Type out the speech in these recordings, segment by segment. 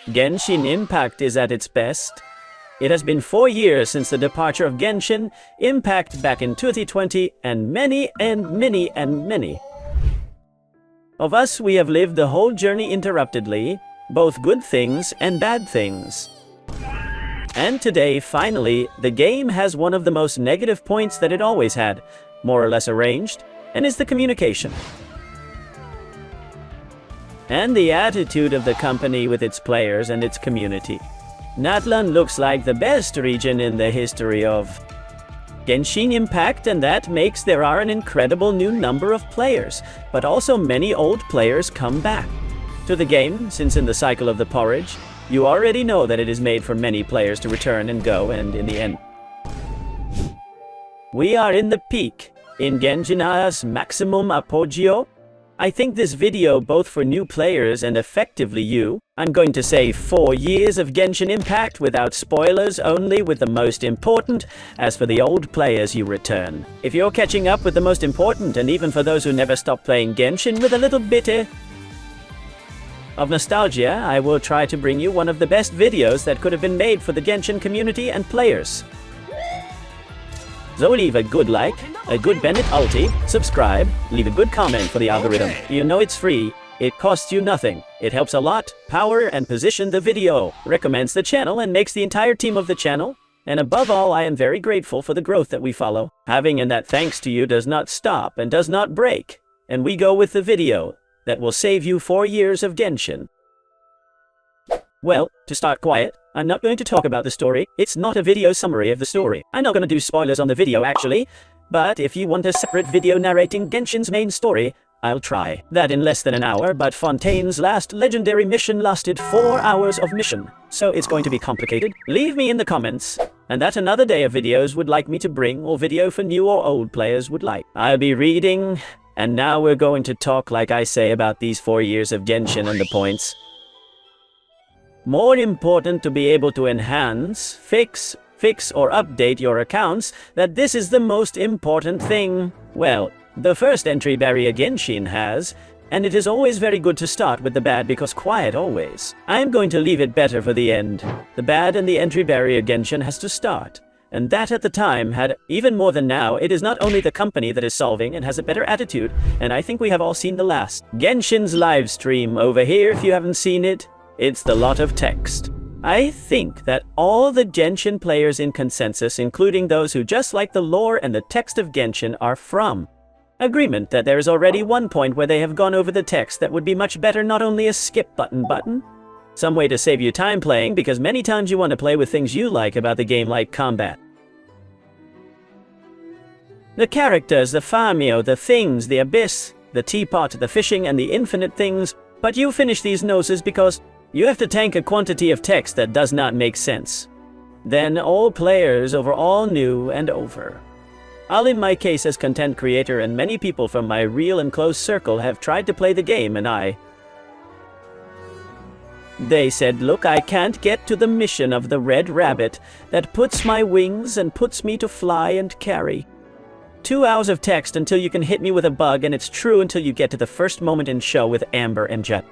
Genshin Impact is at its best. It has been 4 years since the departure of Genshin Impact back in 2020, and many of us, we have lived the whole journey interruptedly, both good things and bad things. And today, finally, the game has one of the most negative points that it always had, more or less arranged, and is the communication. And the attitude of the company with its players and its community. NATLAN looks like the best region in the history of Genshin Impact, and that makes there are an incredible new number of players, but also many old players come back to the game, since in the cycle of the porridge, you already know that it is made for many players to return and go, and in the end, we are in the peak, in Genshin's maximum apogeo. I think this video both for new players and effectively you, I'm going to say 4 years of Genshin Impact without spoilers, only with the most important. As for the old players, you return. If you're catching up with the most important, and even for those who never stop playing Genshin with a little bit of nostalgia, I will try to bring you one of the best videos that could have been made for the Genshin community and players. So leave a good like, a good Bennett ulti, subscribe, leave a good comment for the algorithm. You know it's free, it costs you nothing, it helps a lot, power and position the video, recommends the channel and makes the entire team of the channel, and above all I am very grateful for the growth that we follow. Having and that thanks to you does not stop and does not break, and we go with the video that will save you 4 years of Genshin. Well, to start quiet, I'm not going to talk about the story. It's not a video summary of the story. I'm not going to do spoilers on the video actually, but if you want a separate video narrating Genshin's main story, I'll try that in less than an hour, but Fontaine's last legendary mission lasted 4 hours of mission, so it's going to be complicated. Leave me in the comments, and that another day of videos would like me to bring, or video for new or old players would like. I'll be reading, and now we're going to talk like I say about these 4 years of Genshin and the points. More important to be able to enhance, fix or update your accounts, that this is the most important thing. Well, the first entry barrier Genshin has, and it is always very good to start with the bad because quiet always. I am going to leave it better for the end. The bad and the entry barrier Genshin has to start. And that at the time had, even more than now, it is not only the company that is solving and has a better attitude, and I think we have all seen the last. Genshin's live stream over here if you haven't seen it. It's the lot of text. I think that all the Genshin players in consensus, including those who just like the lore and the text of Genshin, are from agreement that there is already one point where they have gone over the text that would be much better not only a skip button, some way to save you time playing, because many times you want to play with things you like about the game like combat, the characters, the Famio, the things, the abyss, the teapot, the fishing and the infinite things, but you finish these noses because you have to tank a quantity of text that does not make sense. Then all players over all new and over. I'll in my case as content creator, and many people from my real and close circle have tried to play the game, and they said, look, I can't get to the mission of the red rabbit that puts my wings and puts me to fly and carry. 2 hours of text until you can hit me with a bug, and it's true until you get to the first moment in show with Amber and Jet.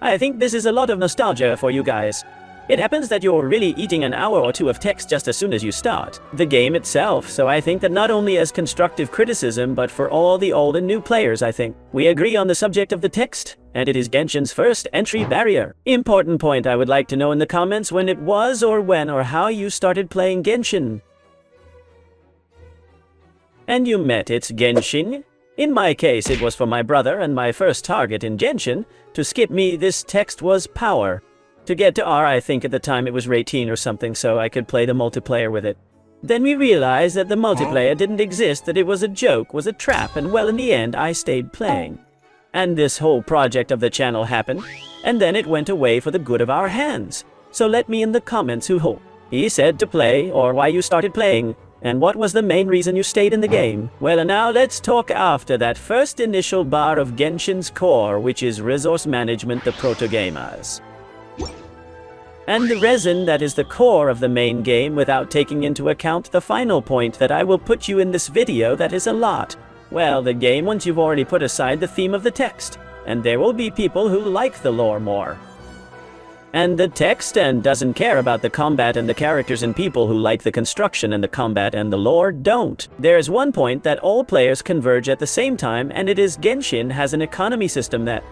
I think this is a lot of nostalgia for you guys. It happens that you're really eating an hour or two of text just as soon as you start the game itself, so I think that not only as constructive criticism, but for all the old and new players, I think we agree on the subject of the text, and it is Genshin's first entry barrier. Important point I would like to know in the comments when it was, or when, or how you started playing Genshin. And you met its Genshin? In my case, it was for my brother, and my first target in Genshin. To skip me, this text was power. To get to R, I think at the time it was rating or something, so I could play the multiplayer with it. Then we realized that the multiplayer didn't exist, that it was a joke, was a trap, and well, in the end, I stayed playing. And this whole project of the channel happened, and then it went away for the good of our hands. So let me in the comments who he said to play, or why you started playing. And what was the main reason you stayed in the game? Well, and now let's talk after that first initial bar of Genshin's core, which is resource management, the proto-gamers. And the resin that is the core of the main game, without taking into account the final point that I will put you in this video, that is a lot. Well, the game, once you've already put aside the theme of the text, and there will be people who like the lore more. and the text and doesn't care about the combat and the characters, and people who like the construction and the combat and the lore don't. There's one point that all players converge at the same time, and it is Genshin has an economy system that...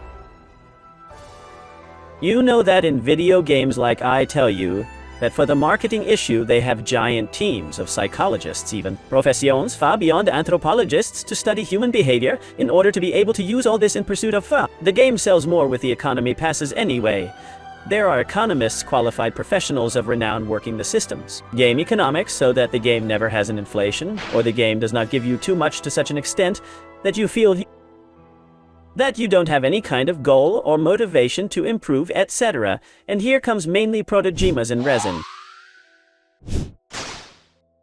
You know that in video games, like I tell you, that for the marketing issue they have giant teams of psychologists, even professions far beyond anthropologists, to study human behavior in order to be able to use all this in pursuit of fun. The game sells more with the economy passes anyway. There are economists, qualified professionals of renown working the systems. Game economics, so that the game never has an inflation, or the game does not give you too much to such an extent that you feel that you don't have any kind of goal or motivation to improve, etc. And here comes mainly protogemas and resin.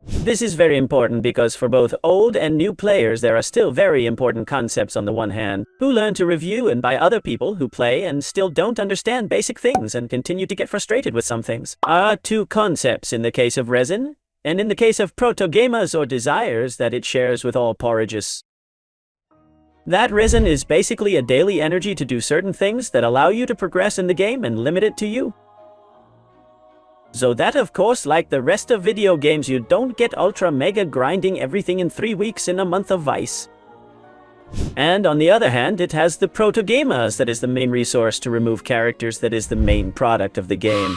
This is very important because for both old and new players there are still very important concepts on the one hand, who learn to review and by other people who play and still don't understand basic things and continue to get frustrated with some things. Are two concepts in the case of resin, and in the case of protogemas or desires that it shares with all porrages. That resin is basically a daily energy to do certain things that allow you to progress in the game and limit it to you. So that, of course, like the rest of video games, you don't get ultra mega grinding everything in 3 weeks in a month of Vice. And on the other hand, it has the protogemas that is the main resource to remove characters that is the main product of the game.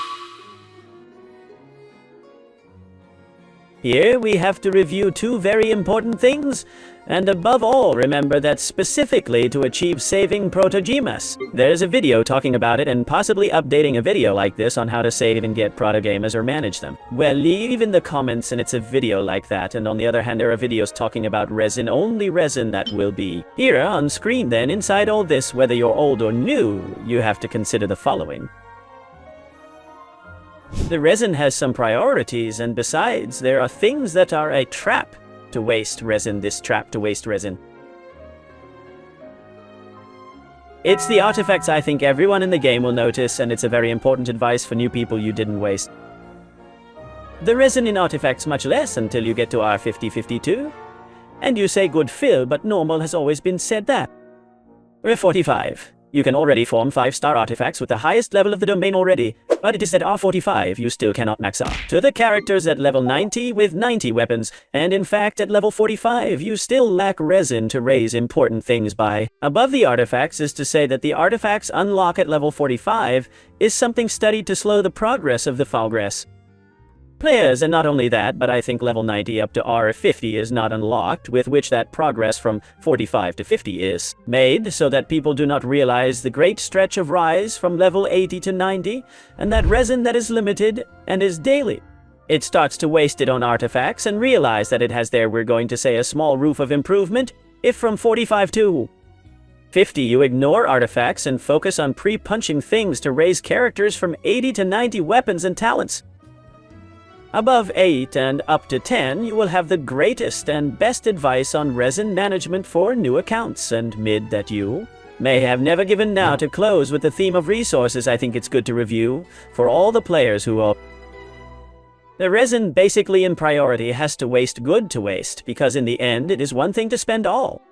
Here we have to review two very important things, and above all remember that specifically to achieve saving protogemas. There's a video talking about it and possibly updating a video like this on how to save and get protogemas or manage them. Well, leave in the comments and it's a video like that, and on the other hand there are videos talking about resin, only resin that will be. Here on screen then, inside all this, whether you're old or new, you have to consider the following. The resin has some priorities, and besides, there are things that are a trap to waste resin, this trap to waste resin. It's the artifacts I think everyone in the game will notice, and it's a very important advice for new people you didn't waste. The resin in artifacts much less until you get to R50-52. And you say good fill, but normal has always been said that. R45. You can already form 5-star artifacts with the highest level of the domain already, but it is at R45 you still cannot max out. To the characters at level 90 with 90 weapons, and in fact at level 45 you still lack resin to raise important things by. Above the artifacts is to say that the artifacts unlock at level 45 is something studied to slow the progress of the progress. Players, and not only that, but I think level 90 up to R50 is not unlocked, with which that progress from 45 to 50 is made, so that people do not realize the great stretch of rise from level 80 to 90, and that resin that is limited and is daily. It starts to waste it on artifacts and realize that it has there, we're going to say, a small roof of improvement, if from 45 to 50 you ignore artifacts and focus on pre-punching things to raise characters from 80 to 90 weapons and talents. Above 8 and up to 10, you will have the greatest and best advice on resin management for new accounts, and mid that you may have never given. Now to close with the theme of resources, I think it's good to review for all the players who are. The resin basically in priority has to waste good to waste, because in the end it is one thing to spend all.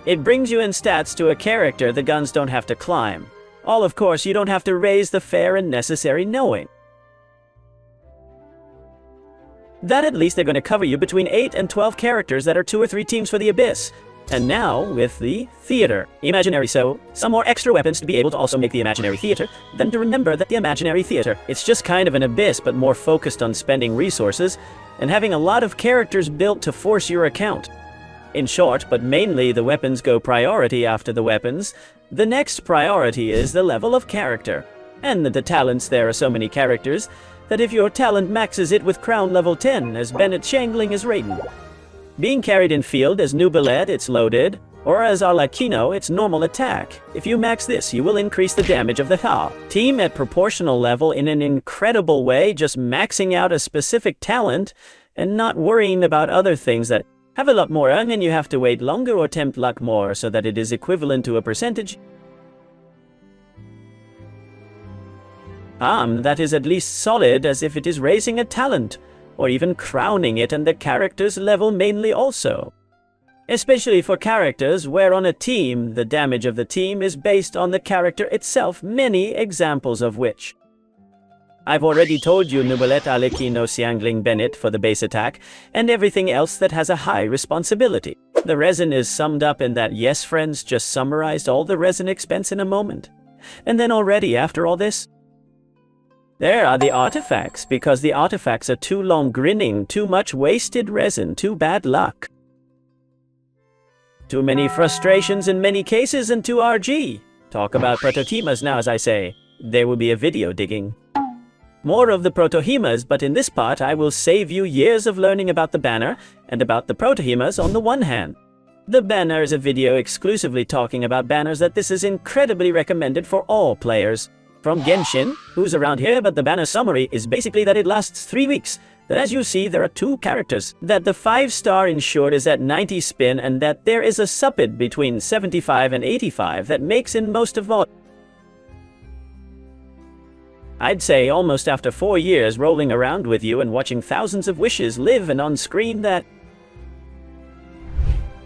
It brings you in stats to a character the guns don't have to climb. All of course you don't have to raise the fair and necessary knowing that at least they're going to cover you between 8 and 12 characters that are 2 or 3 teams for the Abyss. And now with the theater. Imaginary, so some more extra weapons to be able to also make the imaginary theater, then to remember that the imaginary theater, it's just kind of an Abyss but more focused on spending resources and having a lot of characters built to force your account. In short, but mainly the weapons go priority after the weapons. The next priority is the level of character. And the talents, there are so many characters that if your talent maxes it with crown level 10 as Bennett Shangling as Raiden. Being carried in field as Nubilet, it's loaded, or as Arlecchino, it's normal attack. If you max this, you will increase the damage of the team at proportional level in an incredible way, just maxing out a specific talent and not worrying about other things that have a lot more, and you have to wait longer or tempt luck more so that it is equivalent to a percentage. That is at least solid as if it is raising a talent, or even crowning it, and the character's level mainly also. Especially for characters where on a team, the damage of the team is based on the character itself, many examples of which. I've already told you Nubalet Aleki no Siangling Bennett for the base attack, and everything else that has a high responsibility. The resin is summed up in that yes friends just summarized all the resin expense in a moment. And then already after all this, there are the artifacts, because the artifacts are too long grinning, too much wasted resin, too bad luck. Too many frustrations in many cases, and too RG. Talk about protothemas now, as I say. There will be a video digging. More of the protothemas, but in this part I will save you years of learning about the banner and about the protothemas on the one hand. The banner is a video exclusively talking about banners that this is incredibly recommended for all players. From Genshin, who's around here, but the banner summary is basically that it lasts 3 weeks. That as you see there are 2 characters, that the 5-star insured is at 90 spin, and that there is a suppid between 75 and 85 that makes in most of all. I'd say almost after 4 years rolling around with you and watching thousands of wishes live and on screen that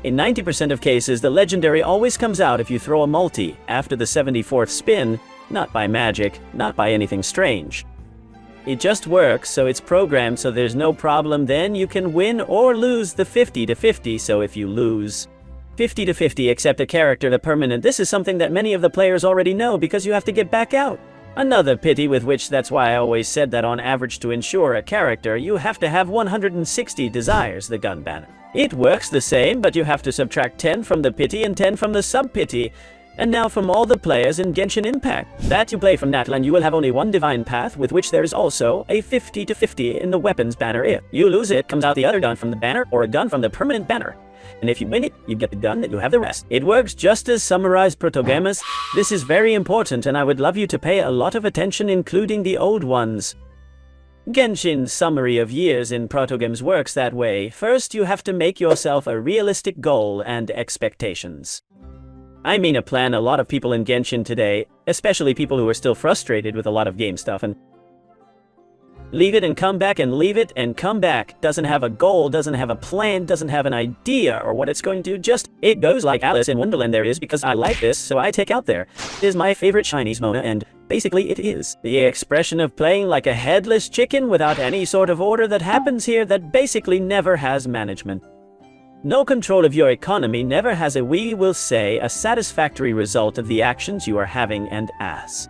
in 90% of cases the legendary always comes out if you throw a multi after the 74th spin, not by magic, not by anything strange. It just works, so it's programmed so there's no problem, then you can win or lose the 50-50, so if you lose 50-50 except a character the permanent, this is something that many of the players already know because you have to get back out. Another pity with which that's why I always said that on average to ensure a character you have to have 160 desires, the gun banner. It works the same, but you have to subtract 10 from the pity and 10 from the sub-pity. And now from all the players in Genshin Impact that you play from NATLAN, you will have only one divine path with which there is also a 50-50 in the weapons banner. If you lose it, comes out the other gun from the banner or a gun from the permanent banner. And if you win it, you get the gun that you have the rest. It works just as summarized protogamas. This is very important and I would love you to pay a lot of attention, including the old ones. Genshin's summary of years in protogames works that way. First, you have to make yourself a realistic goal and expectations. I mean a plan a lot of people in Genshin today, especially people who are still frustrated with a lot of game stuff and leave it and come back and leave it and come back. Doesn't have a goal, doesn't have a plan, doesn't have an idea or what it's going to do. Just, it goes like Alice in Wonderland. There is because I like this, so I take out there. It is my favorite Chinese Mona, and basically it is the expression of playing like a headless chicken without any sort of order that happens here that basically never has management. No control of your economy, never has a, we will say, a satisfactory result of the actions you are having, and as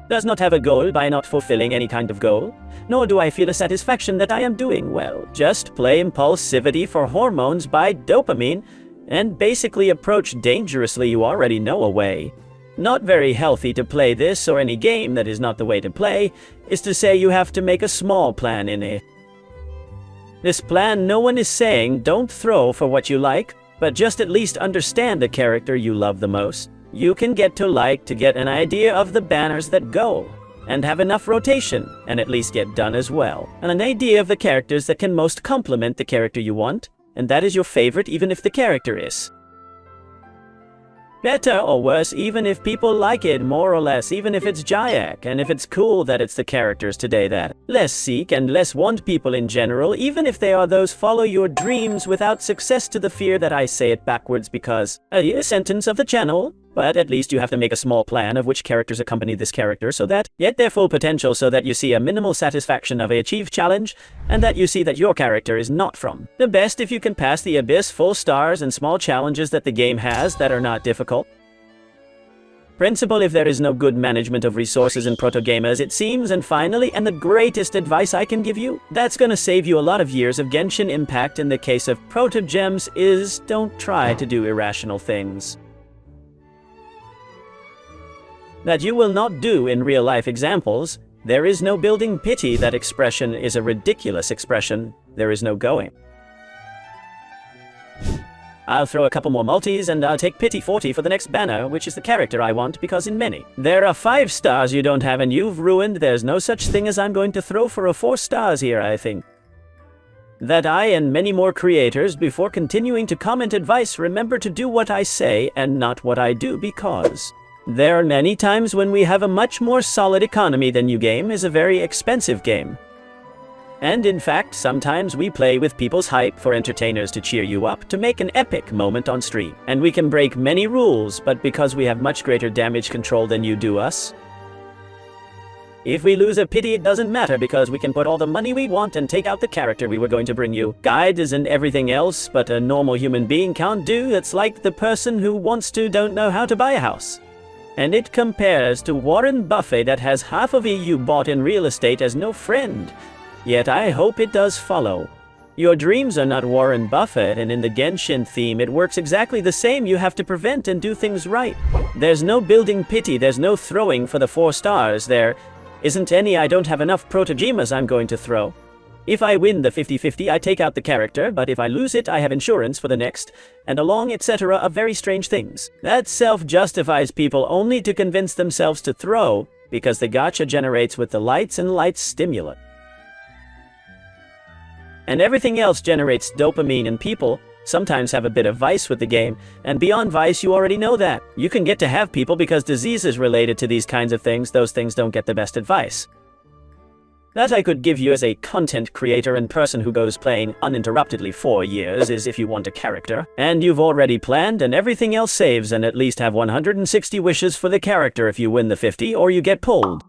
does not have a goal by not fulfilling any kind of goal, nor do I feel a satisfaction that I am doing well. Just play impulsivity for hormones by dopamine, and basically approach dangerously you already know a way. Not very healthy to play this or any game that is not the way to play, is to say you have to make a small plan in it. This plan, no one is saying don't throw for what you like, but just at least understand the character you love the most. You can get to get an idea of the banners that go, and have enough rotation, and at least get done as well. And an idea of the characters that can most complement the character you want, and that is your favorite even if the character is better or worse, even if people like it more or less, even if it's Jayak, and if it's cool that it's the characters today that less seek and less want people in general, even if they are those follow your dreams without success, to the fear that I say it backwards because a sentence of the channel. But at least you have to make a small plan of which characters accompany this character so that get their full potential, so that you see a minimal satisfaction of a achieved challenge, and that you see that your character is not from the best if you can pass the abyss full stars and small challenges that the game has that are not difficult. Principle if there is no good management of resources in protogamers, it seems. And finally, and the greatest advice I can give you, that's gonna save you a lot of years of Genshin Impact in the case of protogems, is don't try to do irrational things that you will not do in real-life examples. There is no building pity. That expression is a ridiculous expression. There is no going. I'll throw a couple more multis and I'll take pity 40 for the next banner, which is the character I want, because in many there are 5 stars you don't have and you've ruined. There's no such thing as I'm going to throw for a 4 stars here. I think that I and many more creators, before continuing to comment advice, remember to do what I say and not what I do, because there are many times when we have a much more solid economy than you. Game is a very expensive game. And in fact, sometimes we play with people's hype for entertainers to cheer you up, to make an epic moment on stream. And we can break many rules, but because we have much greater damage control than you do us, if we lose a pity, it doesn't matter because we can put all the money we want and take out the character we were going to bring you. Guides and everything else, but a normal human being can't do. It's like the person who wants to don't know how to buy a house. And it compares to Warren Buffett that has half of EU bought in real estate as no friend. Yet I hope it does follow. Your dreams are not Warren Buffett, and in the Genshin theme it works exactly the same. You have to prevent and do things right. There's no building pity, there's no throwing for the 4 stars, there isn't any I don't have enough protogemas I'm going to throw. If I win the 50-50 I take out the character, but if I lose it I have insurance for the next, and along etc. of very strange things. That self-justifies people only to convince themselves to throw, because the gacha generates with the lights and lights stimulant. And everything else generates dopamine, and people sometimes have a bit of vice with the game, and beyond vice you already know that. You can get to have people because diseases related to these kinds of things, those things don't get the best advice. That I could give you as a content creator and person who goes playing uninterruptedly 4 years is if you want a character, and you've already planned and everything else saves, and at least have 160 wishes for the character if you win the 50 or you get pulled.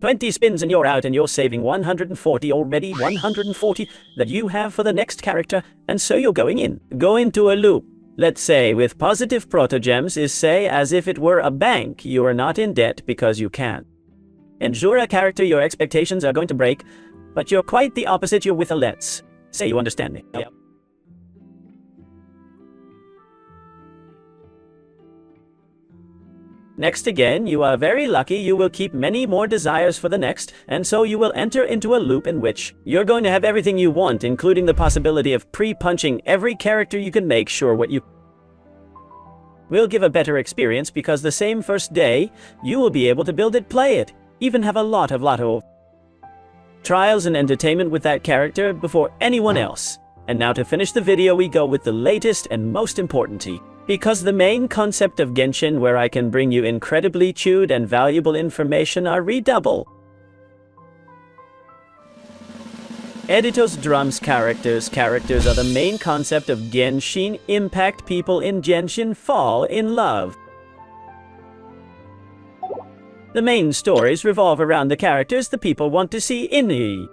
20 spins and you're out, and you're saving 140 already, 140 that you have for the next character, and so you're going into a loop. Let's say with positive protogems is say as if it were a bank. You are not in debt because you can. Ensure a character your expectations are going to break, but you're quite the opposite. You're with a let's say you understand me. Yep. Next again, you are very lucky. You will keep many more desires for the next, and so you will enter into a loop in which you're going to have everything you want, including the possibility of pre-punching every character you can make sure what you will give a better experience, because the same first day, you will be able to build it, play it, even have a lot of trials and entertainment with that character before anyone else. And now to finish the video, we go with the latest and most important because the main concept of Genshin, where I can bring you incredibly chewed and valuable information, are redouble. Editors drums characters. Characters are the main concept of Genshin. Impact people in Genshin fall in love. The main stories revolve around the characters the people want to see in the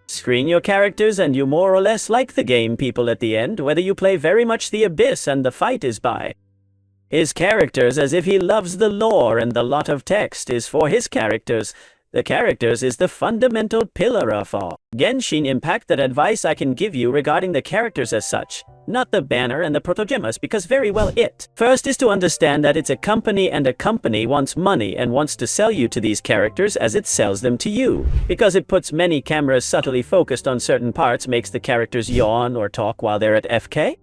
screen. Your characters and you more or less like the game people at the end, whether you play very much the Abyss and the fight is by his characters as if he loves the lore, and the lot of text is for his characters. The characters is the fundamental pillar of all Genshin impact. That advice I can give you regarding the characters as such, not the banner and the protogemas, because very well it first is to understand that it's a company, and a company wants money and wants to sell you to these characters as it sells them to you, because it puts many cameras subtly focused on certain parts, makes the characters yawn or talk while they're at FK.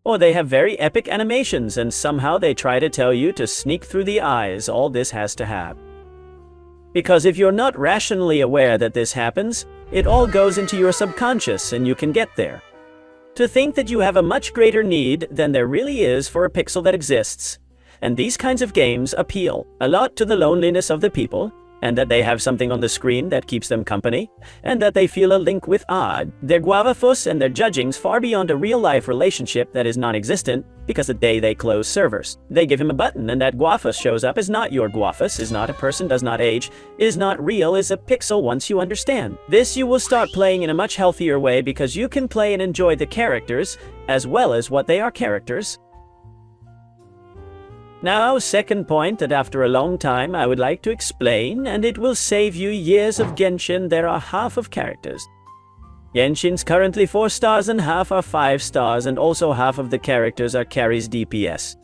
Or they have very epic animations and somehow they try to tell you to sneak through the eyes. All this has to happen because if you're not rationally aware that this happens, it all goes into your subconscious and you can get there to think that you have a much greater need than there really is for a pixel that exists. And these kinds of games appeal a lot to the loneliness of the people, and that they have something on the screen that keeps them company, and that they feel a link with their guavafus and their judgings far beyond a real-life relationship that is non-existent, because the day they close servers, they give him a button and that guafus shows up is not your guafus, is not a person, does not age, is not real, is a pixel. Once you understand this, you will start playing in a much healthier way, because you can play and enjoy the characters as well as what they are characters. Now, second point that after a long time I would like to explain, and it will save you years of Genshin. There are half of characters. Genshin's currently 4 stars and half are 5 stars, and also half of the characters are carries DPS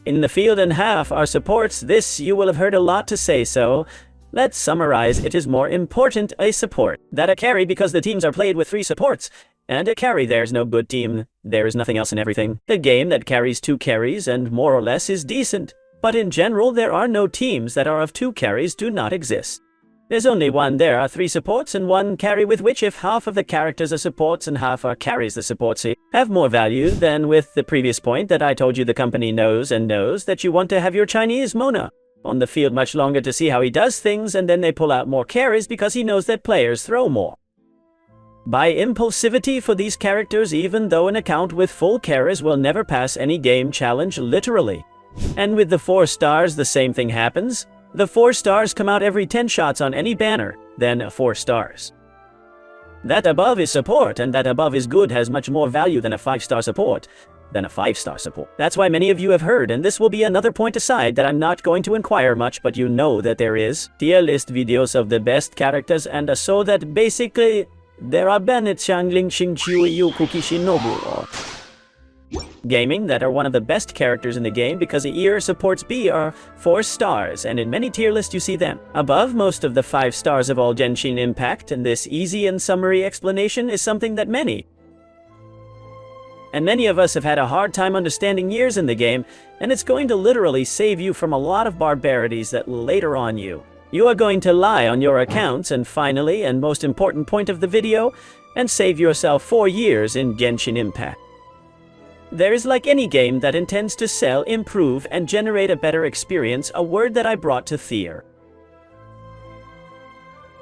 in the field and half are supports. This you will have heard a lot to say, so let's summarize. It is more important a support than a carry, because the teams are played with 3 supports. And a carry, there's no good team, there is nothing else in everything. The game that carries 2 carries and more or less is decent, but in general there are no teams that are of 2 carries, do not exist. There's only one. There are 3 supports and 1 carry, with which if half of the characters are supports and half are carries, the supports have more value than with the previous point that I told you. The company knows that you want to have your Chinese Mona on the field much longer to see how he does things, and then they pull out more carries because he knows that players throw more. By impulsivity for these characters, even though an account with full carries will never pass any game challenge, literally. And with the 4 stars, the same thing happens. The 4 stars come out every 10 shots on any banner, then 4 stars. That above is support, and that above is good, has much more value than a 5-star support, than a 5-star support. That's why many of you have heard, and this will be another point aside that I'm not going to inquire much, but you know that there is tier list videos of the best characters, and so that basically there are Bennett, Xiangling, Xingqiu, Yu, Kuki, Shinobu, or gaming that are one of the best characters in the game because ER supports B are 4 stars, and in many tier lists you see them above most of the 5 stars of all Genshin Impact, and this easy and summary explanation is something that many of us have had a hard time understanding years in the game, and it's going to literally save you from a lot of barbarities that later on you are going to lie on your accounts. And finally, and most important point of the video, and save yourself 4 years in Genshin Impact. There is, like any game that intends to sell, improve, and generate a better experience, a word that I brought to Thier.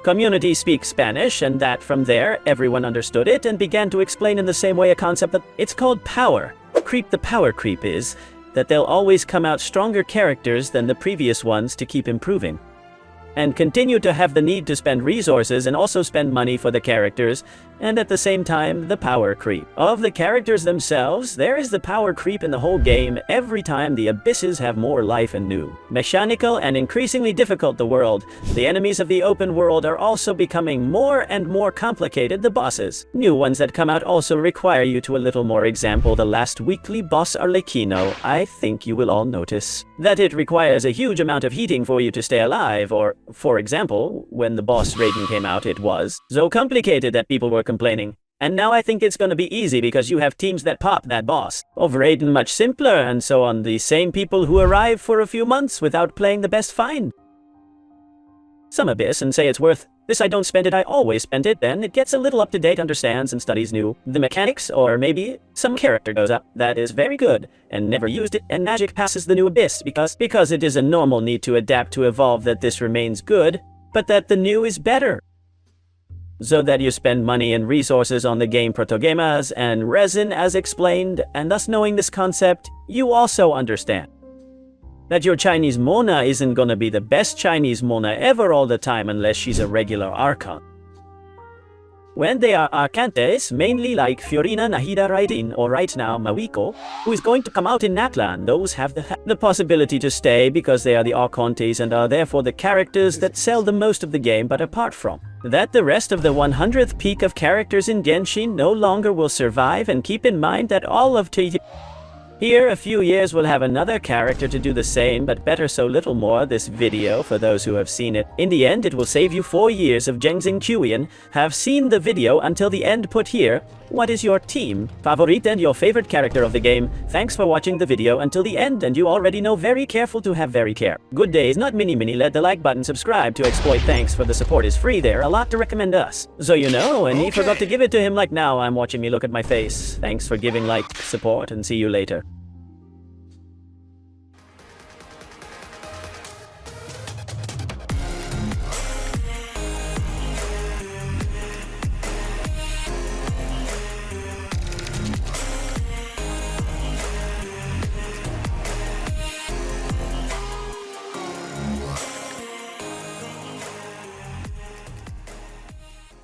Community speaks Spanish, and that from there, everyone understood it and began to explain in the same way a concept that it's called power creep. The power creep is that they'll always come out stronger characters than the previous ones to keep improving, and continue to have the need to spend resources and also spend money for the characters, and at the same time the power creep of the characters themselves. There is the power creep in the whole game. Every time the abysses have more life and new, mechanical, and increasingly difficult the world, the enemies of the open world are also becoming more and more complicated. The bosses, new ones that come out, also require you to a little more. Example, the last weekly boss Arlecchino. I think you will all notice that it requires a huge amount of heating for you to stay alive, or for example, when the boss Raiden came out, it was so complicated that people were complaining. And now I think it's gonna be easy because you have teams that pop that boss of Raiden much simpler, and so on. The same people who arrive for a few months without playing the best find some abyss and say it's worth this. I don't spend it, I always spend it. Then it gets a little up to date, understands and studies new the mechanics, or maybe some character goes up that is very good and never used it, and magic passes the new abyss because it is a normal need to adapt to evolve, that this remains good but that the new is better, so that you spend money and resources on the game protogemas and resin as explained. And thus, knowing this concept, you also understand that your Chinese Mona isn't gonna be the best Chinese Mona ever all the time unless she's a regular Archon. When they are Arcantes, mainly like Fiorina, Nahida, Raiden, or right now Mawiko, who is going to come out in NATLAN, those have the possibility to stay because they are the Arcantes and are therefore the characters that sell the most of the game. But apart from that, the rest of the 100th peak of characters in Genshin no longer will survive, and keep in mind that all of here a few years will have another character to do the same but better. So little more this video for those who have seen it. In the end, it will save you 4 years of Genshin Qian. Have seen the video until the end, put here what is your team favorite and your favorite character of the game. Thanks for watching the video until the end, and you already know, very careful to have very care. Good days, not mini. Let the like button, subscribe to exploit. Thanks for the support is free there, a lot to recommend us. So you know, and he forgot to give it to him, like now I'm watching me look at my face. Thanks for giving like support, and see you later.